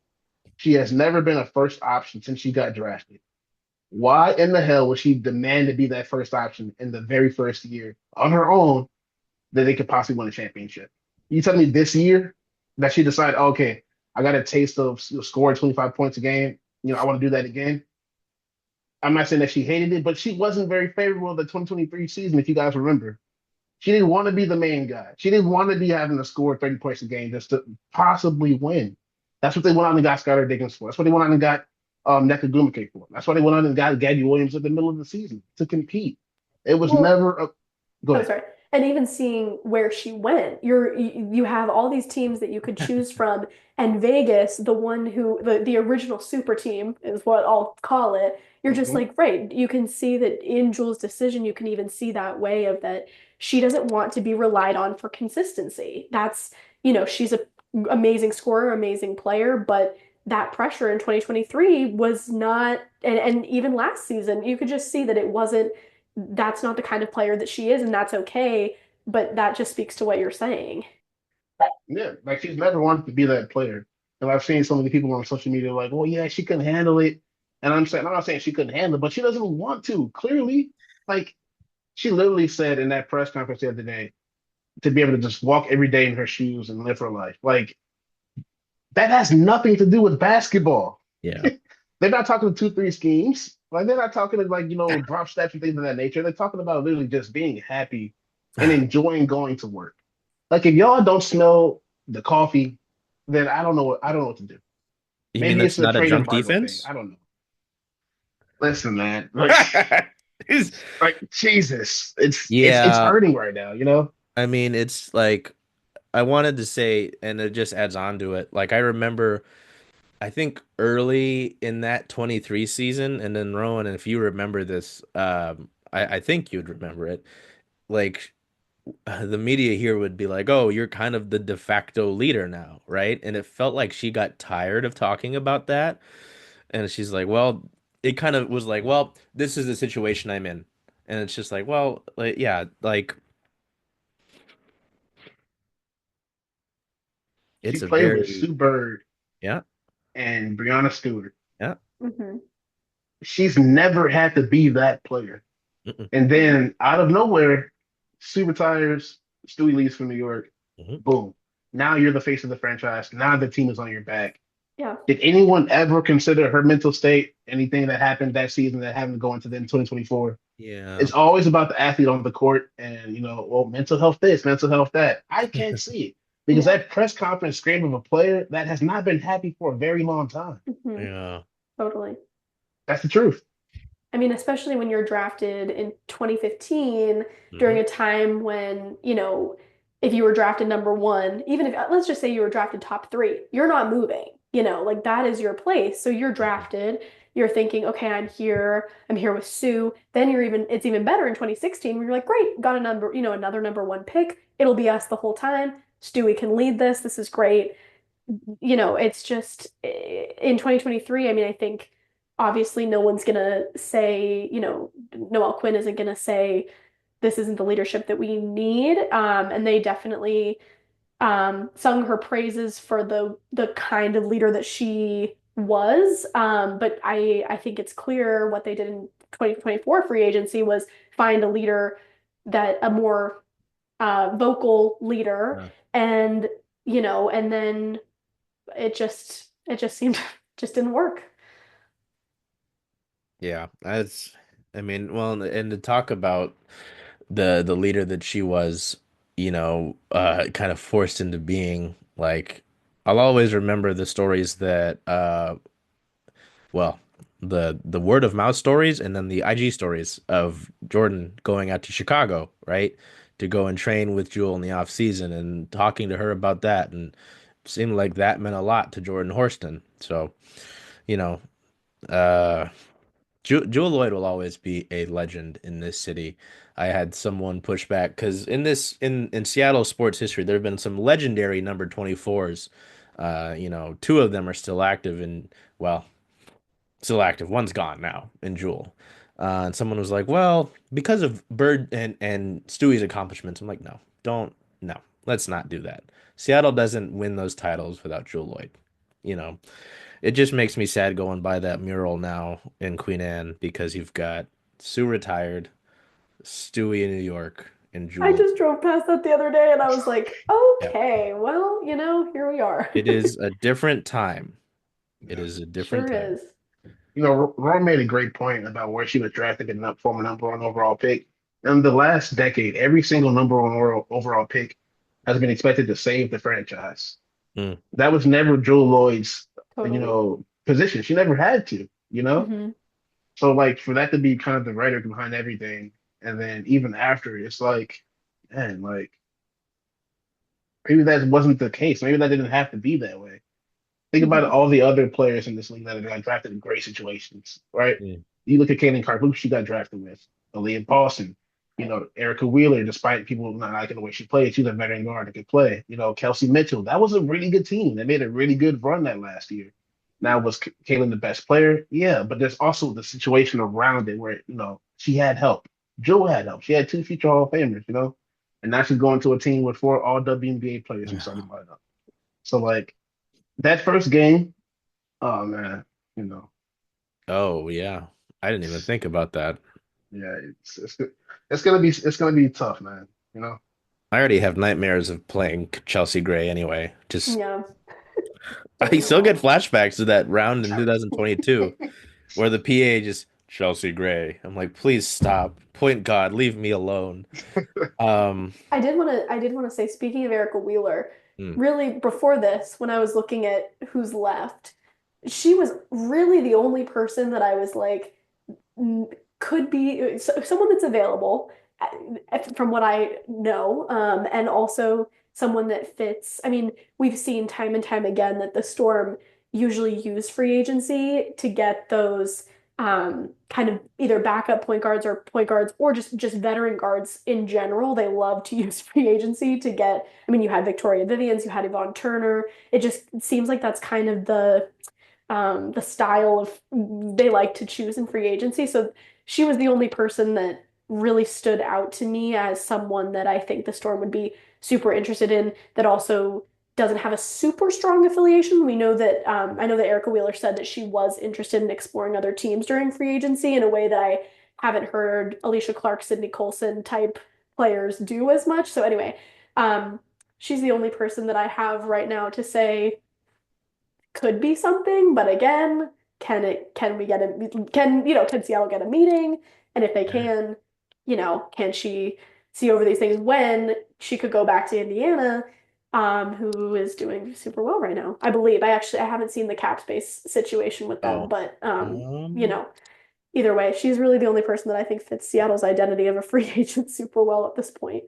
She has never been a first option since she got drafted. Why in the hell would she demand to be that first option in the very first year on her own that they could possibly win a championship? You tell me this year that she decided, okay, I got a taste of scoring 25 points a game. I want to do that again. I'm not saying that she hated it, but she wasn't very favorable of the 2023 season, if you guys remember. She didn't want to be the main guy. She didn't want to be having to score 30 points a game just to possibly win. That's what they went out and got Skylar Diggins for. That's what they went out and got Nneka Ogwumike for. That's why they went out and got Gabby Williams at the middle of the season to compete. It was Well, never a go I'm ahead. sorry. And even seeing where she went, you have all these teams that you could choose from, and Vegas, the one who the original super team is what I'll call it, you're just Hmm. like, right, you can see that in Jewell's decision, you can even see that way of that she doesn't want to be relied on for consistency. That's, she's a amazing scorer, amazing player, but that pressure in 2023 was not, and even last season, you could just see that it wasn't, that's not the kind of player that she is, and that's okay. But that just speaks to what you're saying. Yeah, like she's never wanted to be that player. And I've seen so many people on social media like, "Oh yeah, she couldn't handle it," and I'm not saying she couldn't handle it, but she doesn't want to. Clearly, like she literally said in that press conference the other day to be able to just walk every day in her shoes and live her life. Like that has nothing to do with basketball. Yeah. They're not talking 2-3 schemes. Like they're not talking like drop stats and things of that nature. They're talking about literally just being happy and enjoying going to work. Like if y'all don't smell the coffee, then I don't know what to do. You mean Maybe that's it's a not a trade junk embargo thing. defense? I don't know. Listen, man, like Is like Jesus, it's Yeah, hurting right now. I mean, it's like I wanted to say, and it just adds on to it. Like I remember, I think early in that 23 season, and then Rowan, and if you remember this, I think you'd remember it. Like the media here would be like, "Oh, you're kind of the de facto leader now, right?" And it felt like she got tired of talking about that, and she's like, "Well," it kind of was like, "Well, this is the situation I'm in," and it's just like, "Well, like, yeah, like it's She a played with very Sue Bird yeah, and Brianna Stewart. yeah, Hmm. She's never had to be that player. mm-mm, And Yeah. then out of nowhere, Sue retires, Stewie leaves for New York. mhm. Boom. Now you're the face of the franchise. Now the team is on your back. Yeah. Did anyone ever consider her mental state, anything that happened that season that happened to go into then 2024? Yeah, It's always about the athlete on the court and, well, mental health this, mental health that. I can't see it because Yeah. that press conference scream of a player that has not been happy for a very long time. Hmm. yeah, Totally. That's the truth. I mean, especially when you're drafted in 2015 during hmm a time when, if you were drafted number one, even if, let's just say you were drafted top three, you're not moving, like that is your place. So you're hmm drafted, you're thinking, okay, I'm here with Sue. Then it's even better in 2016 when you're like, great, got a number, another number one pick. It'll be us the whole time. Stewie can lead this. This is great. It's just in 2023, I mean, I think obviously no one's gonna say, Noelle Quinn isn't gonna say this isn't the leadership that we need. And they definitely sung her praises for the kind of leader that she was. But I think it's clear what they did in 2024 free agency was find a leader that a more vocal leader yeah, and and then it just seemed just didn't work. yeah. That's, I mean, well, and to talk about the leader that she was, kind of forced into being, like, I'll always remember the stories that, well, the word of mouth stories and then the IG stories of Jordan going out to Chicago, right? To go and train with Jewell in the off season and talking to her about that, and seemed like that meant a lot to Jordan Horston. So, you know, uh Jewell Loyd will always be a legend in this city. I had someone push back because in Seattle sports history, there have been some legendary number 24s. Two of them are still active, and well, still active. One's gone now in Jewell. And someone was like, "Well, because of Bird and Stewie's accomplishments." I'm like, "No, don't, no, let's not do that. Seattle doesn't win those titles without Jewell Loyd. You know, it just makes me sad going by that mural now in Queen Anne because you've got Sue retired, Stewie in New York, and I Jewell. just drove past that the other day and I was like, Yeah, okay, well, here we are. it is a different time. It Yeah. is a different Sure time. is. Roy made a great point about where she was drafted and up former number one overall pick. In the last decade, every single number one overall pick has been expected to save the franchise. Mm, That was never Jewell Lloyd's, Totally. position. She never had to. Hmm. So like for that to be kind of the writer behind everything, and then even after, it's like, man, like maybe that wasn't the case. Maybe that didn't have to be that way. Think about Hmm. all the other players in this league that are like drafted in great situations, right? mm. You look at Kaylin Clark, look who she got drafted with. Aaliyah Paulson, Erica Wheeler, despite people not liking the way she played, she's a veteran guard that could play. Kelsey Mitchell. That was a really good team. They made a really good run that last year. Now, was Kaylin the best player? Yeah, but there's also the situation around it where, she had help. Jewell had help. She had two future Hall of Famers, and now she's going to a team with four all WNBA players who started lineup. So, like, that first game, oh man, you know, Oh yeah. I didn't even think about that. yeah, it's gonna be tough, man. You know, I already have nightmares of playing Chelsea Gray anyway. Just Yeah, I doing still get that. flashbacks to that round in 2022 where the PA just Chelsea Gray. I'm like, please stop. Point God, leave me alone. Um, I did want to say, speaking of Erica Wheeler, hmm, really before this, when I was looking at who's left, she was really the only person that I was like, could be someone that's available from what I know, and also someone that fits. I mean, we've seen time and time again that the Storm usually use free agency to get those kind of either backup point guards or just veteran guards in general. They love to use free agency to get. I mean, you had Victoria Vivians, you had Yvonne Turner. It just seems like that's kind of the style of they like to choose in free agency. So she was the only person that really stood out to me as someone that I think the Storm would be super interested in that also doesn't have a super strong affiliation. We know that I know that Erica Wheeler said that she was interested in exploring other teams during free agency in a way that I haven't heard Alicia Clark, Sydney Colson type players do as much. So anyway, um, she's the only person that I have right now to say could be something, but again, can Seattle get a meeting? And if they can, can she see over these things when she could go back to Indiana, who is doing super well right now. I believe. I haven't seen the cap space situation with them, oh, but you um, know, either way, she's really the only person that I think fits Seattle's identity of a free agent super well at this point.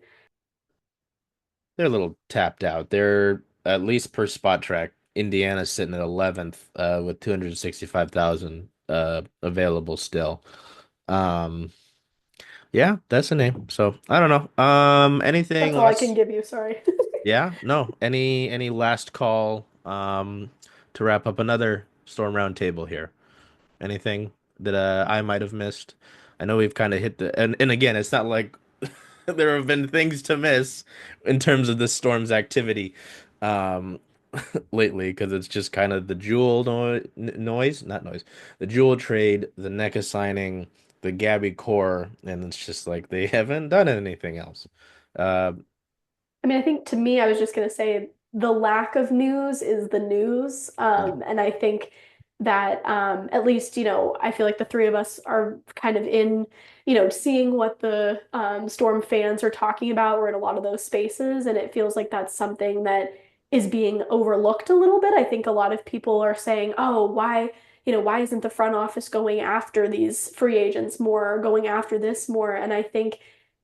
they're a little tapped out. They're at least per spot track. Indiana's sitting at 11th, with 265,000 available still. Um, yeah, that's a name. So I don't know. Anything That's all I can less? give you, sorry. Yeah, no. Any last call to wrap up another Storm Roundtable here? Anything that I might have missed? I know we've kind of hit the and again, it's not like there have been things to miss in terms of the Storm's activity um lately because it's just kind of the Jewel noise, not noise, the Jewel trade, the Nneka signing, the Gabby core, and it's just like they haven't done anything else. Uh, I mean, I think to me, I was just going to say the lack of news is the news. yeah. And I think that at least, I feel like the three of us are kind of in, seeing what the Storm fans are talking about. We're in a lot of those spaces, and it feels like that's something that is being overlooked a little bit. I think a lot of people are saying, oh, why isn't the front office going after these free agents more, going after this more? And I think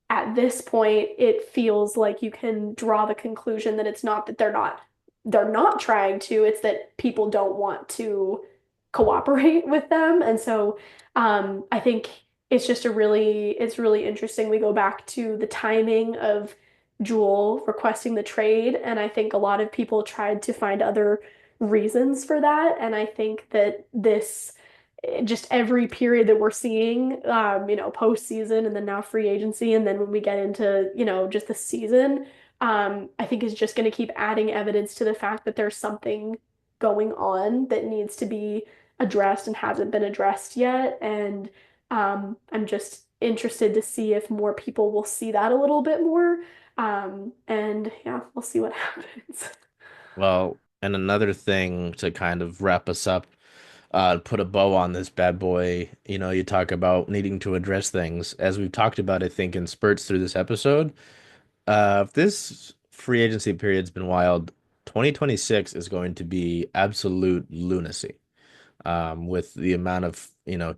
at this point, it feels like you can draw the conclusion that it's not that they're not trying to, it's that people don't want to cooperate with them. And so I think it's really interesting. We go back to the timing of Jewell requesting the trade, and I think a lot of people tried to find other reasons for that. And I think that this just every period that we're seeing, postseason and then now free agency, and then when we get into, just the season, I think is just going to keep adding evidence to the fact that there's something going on that needs to be addressed and hasn't been addressed yet. And I'm just interested to see if more people will see that a little bit more. And yeah, we'll see what happens. Well, and another thing to kind of wrap us up, put a bow on this bad boy. You talk about needing to address things, as we've talked about, I think, in spurts through this episode. If this free agency period's been wild, 2026 is going to be absolute lunacy. With the amount of,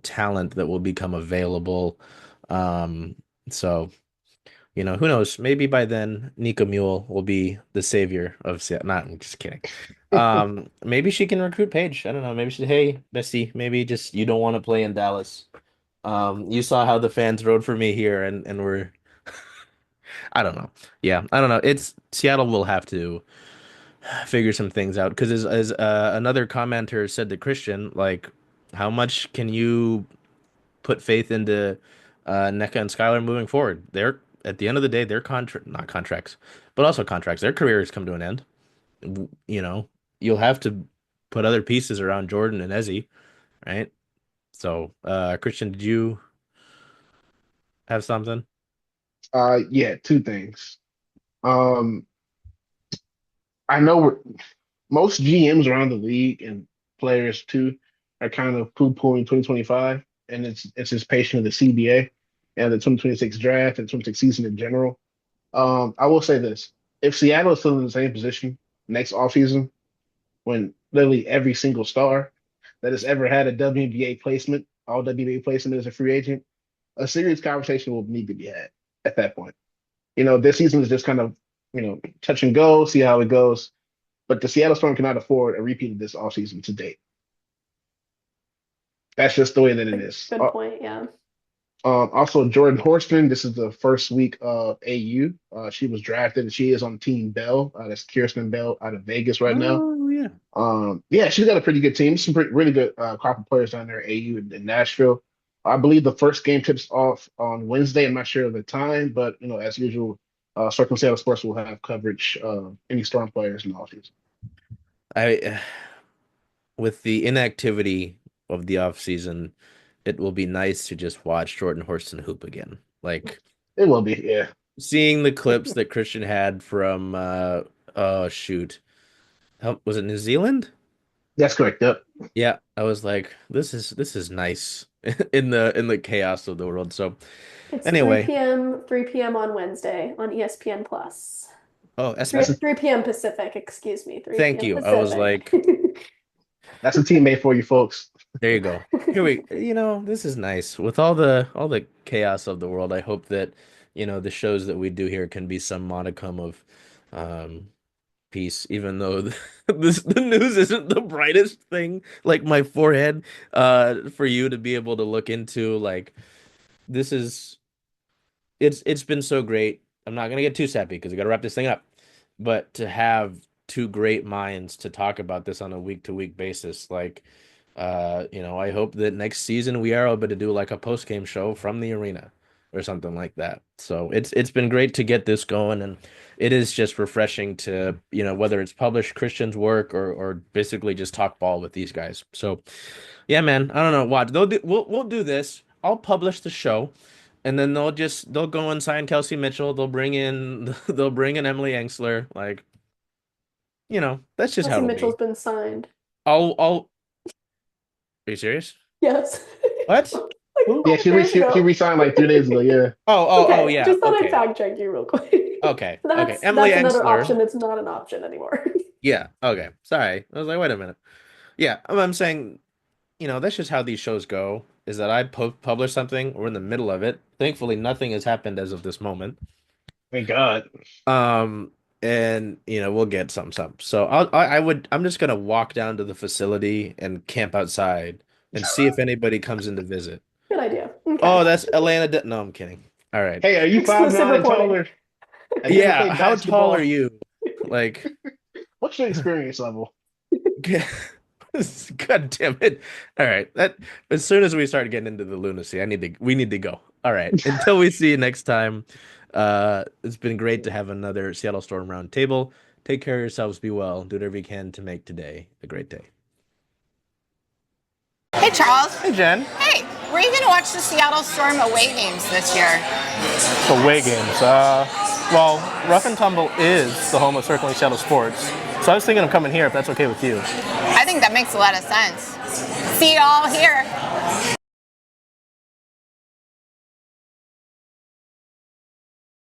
talent that will become available. Um, so. Who knows? Maybe by then, Nika Mule will be the savior of Seattle. Not, I'm just kidding. Maybe she can recruit Paige. I don't know. Maybe she, hey, Bessie, maybe just you don't want to play in Dallas. You saw how the fans rode for me here, and we're I don't know. Yeah, I don't know. It's Seattle will have to figure some things out because as another commenter said to Christian, like, how much can you put faith into Nneka and Skylar moving forward? They're at the end of the day, their contract, not contracts, but also contracts. Their careers come to an end. You know, you'll have to put other pieces around Jordan and Ezzy, right? So, Christian, did you have something? Yeah, two things. Um, I know most GMs around the league and players too are kind of poo-pooing 2025 and its anticipation of the CBA and the 2026 draft and 26 season in general. I will say this: if Seattle is still in the same position next offseason, when literally every single star that has ever had a WNBA placement, all WNBA placement as a free agent, a serious conversation will need to be had at that point. This season is just kind of, touch and go, see how it goes. But the Seattle Storm cannot afford a repeat of this offseason to date. That's just the way that it is. Good point. Yeah. Also, Jordan Horston, this is the first week of AU. She was drafted and she is on Team Bell. That's Kirsten Bell out of Vegas right now. Oh yeah. Yeah, she's got a pretty good team. Some really good crop of players down there at AU in Nashville. I believe the first game tips off on Wednesday. I'm not sure of the time, but as usual, Circumstantial Sports will have coverage of any Storm players in the offseason. I with the inactivity of the off season, it will be nice to just watch Jordan Horston hoop again. Like It will be, yeah. seeing the clips that Christian had from oh shoot. Was it New Zealand? That's correct. Yep. Yeah, I was like, this is nice in the chaos of the world. So It's anyway, 3 p.m. on Wednesday on ESPN Plus. oh 3, That's a 3 p.m. Pacific, excuse me. 3 thank p.m. you. I was Pacific. like, that's a teammate for you folks. there you go. This is nice. With all the chaos of the world, I hope that, the shows that we do here can be some modicum of um peace, even though the news isn't the brightest thing, like my forehead, for you to be able to look into. Like, this is it's been so great. I'm not gonna get too sappy because I gotta wrap this thing up. But to have two great minds to talk about this on a week to week basis, like, I hope that next season we are able to do like a post game show from the arena or something like that. So it's been great to get this going, and it is just refreshing to, whether it's publish Christian's work or basically just talk ball with these guys. So yeah, man, I don't know. Watch, we'll do this. I'll publish the show, and then they'll go and sign Kelsey Mitchell. They'll bring in Emily Engsler. Like, that's just how Kelsey it'll Mitchell's be. been signed. I'll. Are you serious? Yes. What? Like Who? Yeah, 5 years she ago. resigned like 3 days ago. Yeah. Oh, Okay, yeah. just thought I'd Okay. fact check you real quick. Okay. Okay. Emily That's another option Engsler. that's not an option anymore. Yeah. Okay. Sorry. I was like, wait a minute. Yeah. I'm saying, that's just how these shows go, is that I publish something, we're in the middle of it. Thankfully, nothing has happened as of this moment. Thank God. Um, and we'll get some. So I'm just gonna walk down to the facility and camp outside and see if anybody comes in to visit. Good idea. Okay. Oh, that's Atlanta. No, I'm kidding. All right. Hey, are you Exclusive 5'9" and reporting. taller? Have you ever Yeah. played How tall basketball? are you? Like, What's your experience level? God damn it. All right. That as soon as we start getting into the lunacy, we need to go. All right. Until we see you next time. It's been great to have another Seattle Storm round table. Take care of yourselves, be well, do whatever you can to make today a great day. Hey, Charles. Hey, Jen. Hey, where are you going to watch the Seattle Storm away games this year? Away games. Well, Rough and Tumble is the home of Circling Seattle Sports. So I was thinking of coming here if that's okay with you. I think that makes a lot of sense. See you all here.